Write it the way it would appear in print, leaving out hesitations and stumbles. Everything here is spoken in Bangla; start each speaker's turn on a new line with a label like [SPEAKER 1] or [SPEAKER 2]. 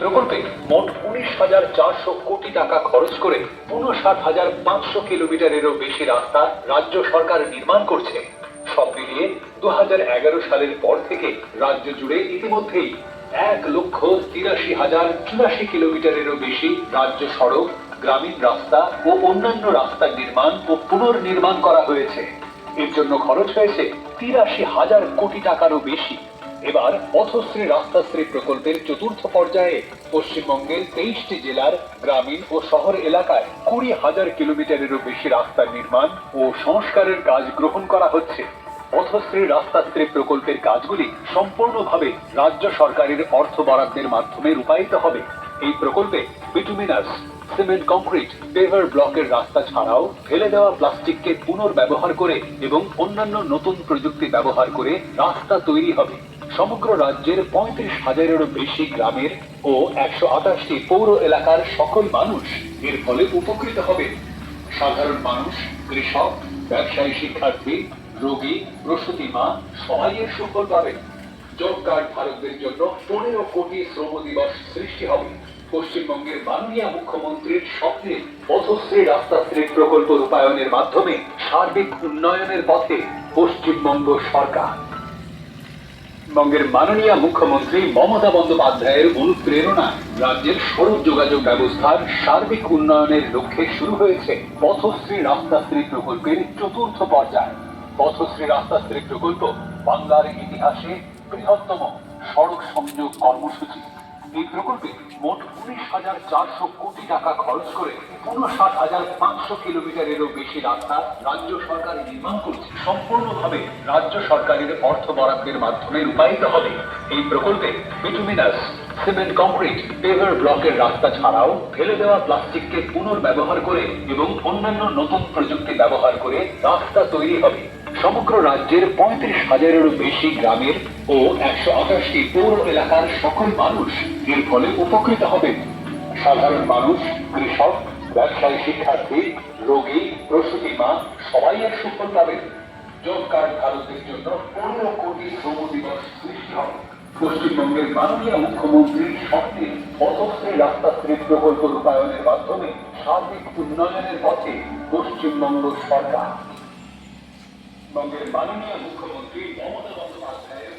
[SPEAKER 1] প্রকল্পে মোট 19,400 কোটি টাকা খরচ করে 59,500 কিলোমিটারেরও বেশি রাস্তা রাজ্য সরকার নির্মাণ করছে। সব মিলিয়ে 2011 সালের পর থেকে রাজ্য জুড়ে ইতিমধ্যেই 1,83,084 কিলোমিটারেরও বেশি রাজ্য সড়ক, গ্রামীণ রাস্তা ও অন্যান্য রাস্তা নির্মাণ ও পুনর্নির্মাণ করা হয়েছে। এর জন্য খরচ হয়েছে 83,000 কোটি টাকারও বেশি। এবার পথশ্রী রাস্তাশ্রী প্রকল্পের চতুর্থ পর্যায়ে পশ্চিমবঙ্গের 23টি জেলার গ্রামীণ ও শহর এলাকায় 20,000 কিলোমিটারেরও বেশি রাস্তা নির্মাণ ও সংস্কারের কাজ গ্রহণ করা হচ্ছে। পথশ্রী রাস্তাশ্রী প্রকল্পের কাজগুলি সম্পূর্ণভাবে রাজ্য সরকারের অর্থ বরাদ্দের মাধ্যমে রূপায়িত হবে। এই প্রকল্পে বিটুমিনাস, সিমেন্ট কংক্রিট, পেভার ব্লকের রাস্তা ছাড়াও ফেলে দেওয়া প্লাস্টিককে পুনর্ব্যবহার করে এবং অন্যান্য নতুন প্রযুক্তি ব্যবহার করে রাস্তা তৈরি হবে। সমগ্র রাজ্যের 35,000-এরও বেশি গ্রামের ও 128টি পৌর এলাকার সকল মানুষ এর ফলে উপকৃত হবে। সাধারণ মানুষ, কৃষক, ব্যবসায়ী, শিক্ষার্থী, রোগী, প্রসূতি মা সবাই এর সুফল পাবেন। জব কার্ড ধারকদের জন্য 15 কোটি শ্রম দিবস সৃষ্টি হবে। পশ্চিমবঙ্গের মাননীয় মুখ্যমন্ত্রীর স্বপ্নে পথশ্রী রাস্তাশ্রী প্রকল্প রূপায়ণের মাধ্যমে সার্বিক উন্নয়নের পথে পশ্চিমবঙ্গ সরকার। পশ্চিমবঙ্গের মাননীয় মুখ্যমন্ত্রী মমতা বন্দ্যোপাধ্যায়ের অনুপ্রেরণা রাজ্যের সড়ক যোগাযোগ ব্যবস্থার সার্বিক উন্নয়নের লক্ষ্যে শুরু হয়েছে পথশ্রী রাস্তাশ্রী প্রকল্পের চতুর্থ পর্যায়। পথশ্রী রাস্তাশ্রী প্রকল্প বাংলার ইতিহাসে বৃহত্তম সড়ক সংযোগ কর্মসূচি। এই প্রকল্পে মোট 19,400 কোটি টাকা খরচ করে 59,500 কিলোমিটারেরও বেশি রাস্তা রাজ্য সরকার নির্মাণ করছে। সম্পূর্ণভাবে রাজ্য সরকারের অর্থ বরাদ্দের মাধ্যমে রূপায়িত হবে। এই প্রকল্পে বিটুমিনাস, সিমেন্ট কংক্রিট, পেভার ব্লকের রাস্তা ছাড়াও ফেলে দেওয়া প্লাস্টিককে পুনর্ব্যবহার করে এবং অন্যান্য নতুন প্রযুক্তি ব্যবহার করে রাস্তা তৈরি হবে। সমগ্র রাজ্যের 35,000-এরও বেশি গ্রামের ও 128টি পৌর এলাকার সকল মানুষ এর ফলে উপকৃত হবেন। সাধারণ মানুষ, কৃষক, ব্যবসায়ী, শিক্ষার্থী, রোগী, প্রসূতি মা সবাই এর সুফল পাবেন। জব কার্ড ধারকদের জন্য 15 কোটি শ্রম দিবস সৃষ্টি হবে। পশ্চিমবঙ্গের মাননীয় মুখ্যমন্ত্রীর স্বপ্নে পথশ্রী রাস্তাশ্রী প্রকল্প রূপায়ণের মাধ্যমে সার্বিক উন্নয়নের পথে পশ্চিমবঙ্গ সরকার। পশ্চিমবঙ্গের মাননীয় মুখ্যমন্ত্রী মমতা বন্দ্যোপাধ্যায়ের